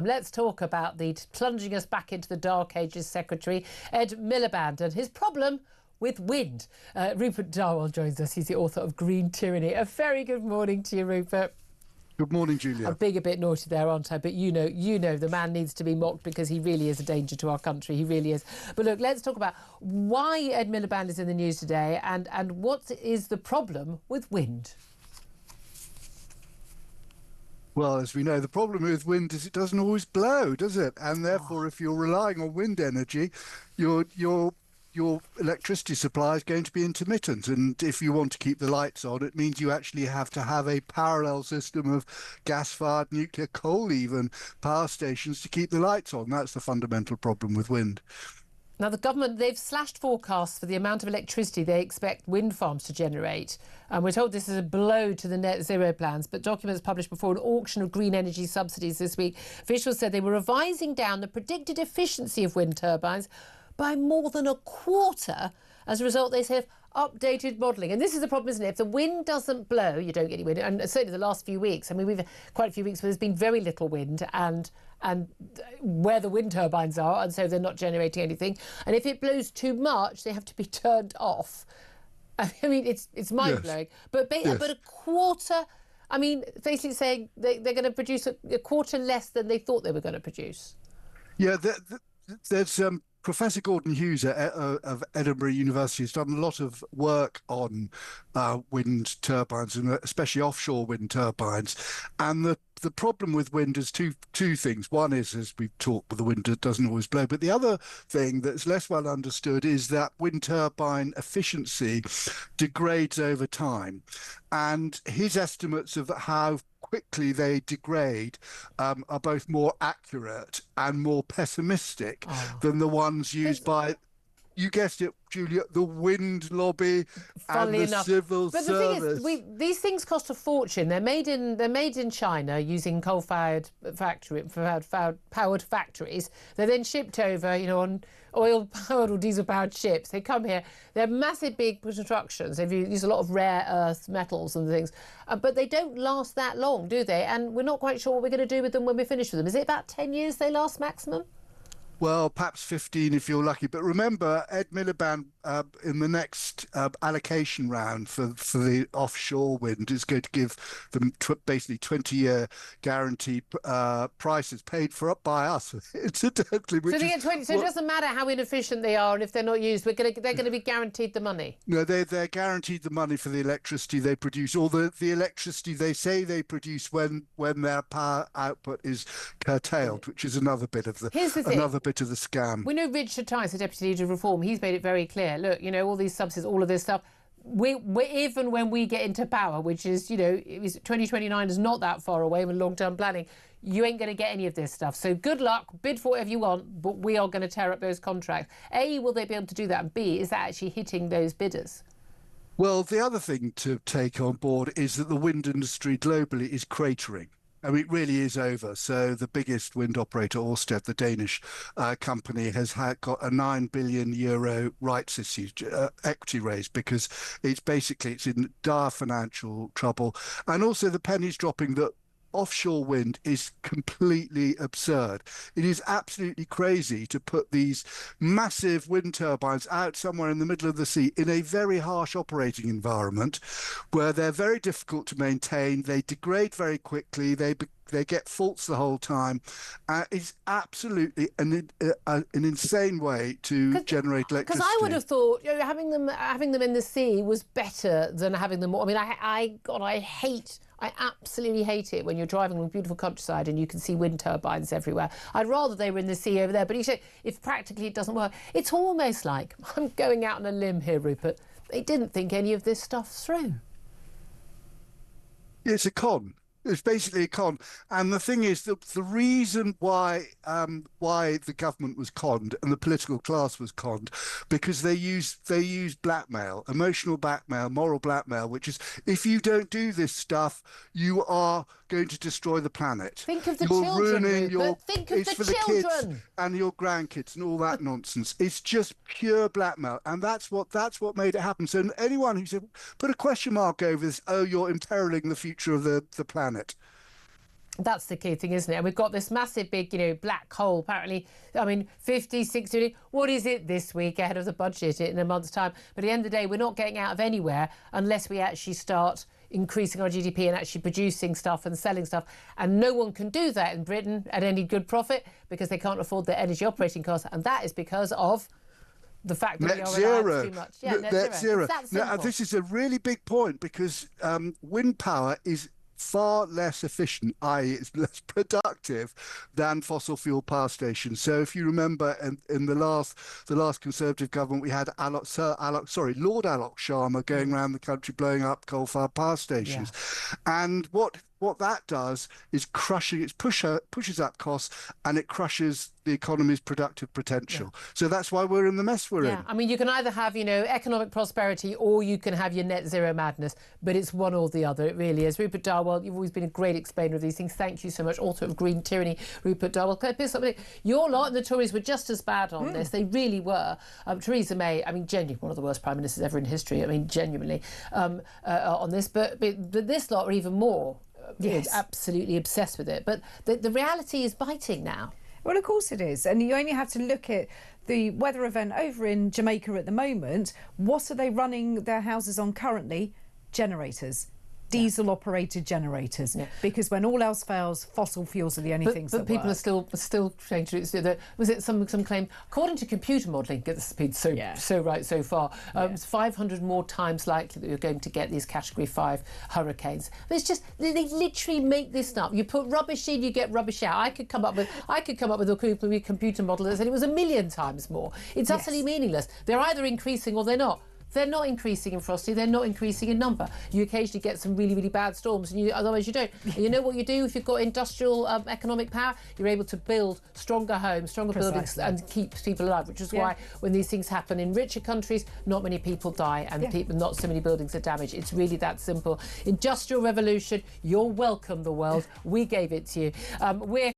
Let's talk about the plunging us back into the dark ages secretary, Ed Miliband, and his problem with wind. Rupert Darwall joins us. He's the author of Green Tyranny. A very good morning to you, Rupert. Good morning, Julia. I'm being a bit naughty there, aren't I? But you know, the man needs to be mocked because he really is a danger to our country. He really is. But look, let's talk about why Ed Miliband is in the news today and what is the problem with wind. Well, as we know, the problem with wind is it doesn't always blow, does it? And therefore, if you're relying on wind energy, your electricity supply is going to be intermittent. And if you want to keep the lights on, it means you actually have to have a parallel system of gas-fired, nuclear, coal even, power stations to keep the lights on. That's the fundamental problem with wind. Now, the government, they've slashed forecasts for the amount of electricity they expect wind farms to generate. And we're told this is a blow to the net zero plans, but documents published before an auction of green energy subsidies this week, officials said they were revising down the predicted efficiency of wind turbines by more than a quarter. As a result, they say, of updated modelling. And this is the problem, isn't it? If the wind doesn't blow, you don't get any wind. And certainly the last few weeks, I mean, we've had quite a few weeks where there's been very little wind and where the wind turbines are, and so they're not generating anything. And if it blows too much, they have to be turned off. I mean, it's mind-blowing. Yes. But a quarter, I mean, basically saying they're going to produce a quarter less than they thought they were going to produce. Yeah, there's Professor Gordon Hughes of Edinburgh University has done a lot of work on wind turbines, and especially offshore wind turbines. And the problem with wind is two things. One is, as we've talked, the wind doesn't always blow. But the other thing that's less well understood is that wind turbine efficiency degrades over time. And his estimates of how quickly they degrade are both more accurate and more pessimistic than the ones used by, you guessed it, Julia, the wind lobby and the civil service. But the thing is, these things cost a fortune. They're made in China using coal-fired powered factories. They're then shipped over, on oil-powered or diesel-powered ships. They come here. They're massive, big constructions. They use a lot of rare earth metals and things. But they don't last that long, do they? And we're not quite sure what we're going to do with them when we're finished with them. Is it about 10 years they last maximum? Well, perhaps 15 if you're lucky. But remember, Ed Miliband, in the next allocation round for the offshore wind, is going to give them basically 20-year guaranteed prices paid for up by us, incidentally. So they get 20. So it doesn't matter how inefficient they are, and if they're not used, they're going to be guaranteed the money. No, they're guaranteed the money for the electricity they produce, or the electricity they say they produce when their power output is curtailed, which is another bit of the bit of the scam. We know Richard Tice, the Deputy Leader of Reform, he's made it very clear. Look, all these subsidies, all of this stuff, we even when we get into power, which is, 2029 is not that far away with long-term planning, you ain't going to get any of this stuff. So good luck, bid for whatever you want, but we are going to tear up those contracts. A, will they be able to do that? And B, is that actually hitting those bidders? Well, the other thing to take on board is that the wind industry globally is cratering. I mean, it really is over. So the biggest wind operator, Ørsted, the Danish company, has got a €9 billion rights issue, equity raise, because it's in dire financial trouble. And also the penny's dropping that offshore wind is completely absurd. It is absolutely crazy to put these massive wind turbines out somewhere in the middle of the sea in a very harsh operating environment where they're very difficult to maintain. They degrade very quickly. They get faults the whole time. It's absolutely an insane way to generate electricity. Because I would have thought having them in the sea was better than having them. I mean, I absolutely hate it when you're driving on a beautiful countryside and you can see wind turbines everywhere. I'd rather they were in the sea over there. But you say, if practically it doesn't work, it's almost like, I'm going out on a limb here, Rupert, they didn't think any of this stuff through. It's a con. It's basically a con. And the thing is that the reason why the government was conned and the political class was conned, because they use blackmail, emotional blackmail, moral blackmail, which is, if you don't do this stuff, you are going to destroy the planet. Think of the You're children, ruining Rupert. Think of the children. Kids and your grandkids and all that nonsense. It's just pure blackmail, and that's what made it happen. So anyone who said, put a question mark over this, oh, you're imperiling the future of the planet. That's the key thing, isn't it? And we've got this massive big, black hole, apparently, 50, 60, what is it this week ahead of the budget in a month's time? But at the end of the day, we're not getting out of anywhere unless we actually start increasing our GDP and actually producing stuff and selling stuff. And no one can do that in Britain at any good profit because they can't afford their energy operating costs. And that is because of the fact that net we are zero. too much. Yeah, net zero. Now, this is a really big point because wind power is far less efficient, i.e. it's less productive than fossil fuel power stations. So if you remember in the last Conservative government, we had Lord Alok Sharma going around the country blowing up coal-fired power stations. Yeah. And what that does is pushes up costs and it crushes the economy's productive potential. Yeah. So that's why we're in the mess we're in. I mean, you can either have, economic prosperity or you can have your net zero madness, but it's one or the other. It really is. Rupert Darwall, you've always been a great explainer of these things. Thank you so much. Author of Green Tyranny, Rupert Darwall. Your lot and the Tories were just as bad on this. They really were. Theresa May, genuinely one of the worst prime ministers ever in history. Genuinely on this. But this lot are even more. Yes. Absolutely obsessed with it. But the reality is biting now. Well, of course it is. And you only have to look at the weather event over in Jamaica at the moment. What are they running their houses on currently? Generators. Diesel-operated generators, because when all else fails, fossil fuels are the only things that work. But people are still trying to do it. Was it some claim? According to computer modelling, this has been so right so far, it's 500 more times likely that you're going to get these Category 5 hurricanes. But it's just they literally make this up. You put rubbish in, you get rubbish out. I could come up with a computer model that said it was 1,000,000 times more. It's utterly meaningless. They're either increasing or they're not. They're not increasing in Frosty, they're not increasing in number. You occasionally get some really, really bad storms, and otherwise you don't. And you know what you do if you've got industrial economic power? You're able to build stronger homes, stronger buildings, and keep people alive, which is why when these things happen in richer countries, not many people die and not so many buildings are damaged. It's really that simple. Industrial revolution, you're welcome, the world. We gave it to you.